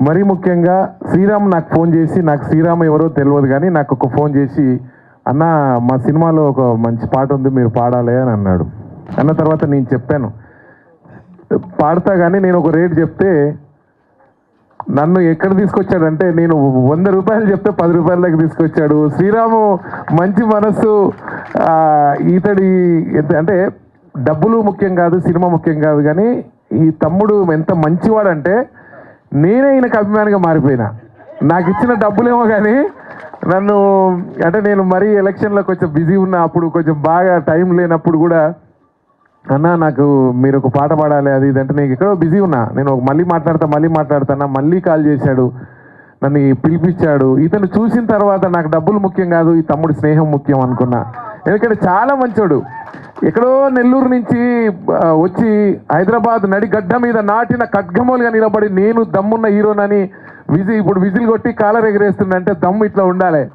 మరీ ముఖ్యంగా శ్రీరామ్ నాకు ఫోన్ చేసి, నాకు శ్రీరామ్ ఎవరో తెలియదు కానీ నాకు ఒక ఫోన్ చేసి, అన్న మా సినిమాలో ఒక మంచి పాట ఉంది, మీరు పాడాలి అని అన్నాడు. అన్న తర్వాత నేను చెప్పాను పాడతా, కానీ నేను ఒక రేట్ చెప్తే నన్ను ఎక్కడ తీసుకొచ్చాడంటే, నేను 100 రూపాయలు చెప్తే 10 రూపాయల దగ్గర తీసుకొచ్చాడు. శ్రీరాము మంచి మనస్సు, ఇతడి అంటే డబ్బులు ముఖ్యం కాదు, సినిమా ముఖ్యం కాదు, కానీ ఈ తమ్ముడు ఎంత మంచివాడంటే నేనే ఈయనకు అభిమానిగా మారిపోయినా. నాకు ఇచ్చిన డబ్బులేమో కానీ నన్ను అంటే నేను మరీ ఎలక్షన్లో కొంచెం బిజీ ఉన్నా, అప్పుడు కొంచెం బాగా టైం లేనప్పుడు కూడా అన్న నాకు మీరు ఒక పాట పాడాలి అది ఇదంటే, నేను ఎక్కడో బిజీ ఉన్నా, నేను మళ్ళీ మాట్లాడతాను మళ్ళీ కాల్ చేశాడు, నన్ను పిలిపించాడు. ఇతను చూసిన తర్వాత నాకు డబ్బులు ముఖ్యం కాదు, ఈ తమ్ముడు స్నేహం ముఖ్యం అనుకున్నా. ఎందుకంటే చాలా మంచోడు. ఎక్కడో నెల్లూరు నుంచి వచ్చి హైదరాబాద్ నడిగడ్డ మీద నాటిన ఖడ్గమూలుగా నిలబడి నేను దమ్మున్న హీరోనని ఇప్పుడు విజిల్ కొట్టి కాలర్ ఎగరేస్తుందంటే దమ్ము ఇట్లా ఉండాలి.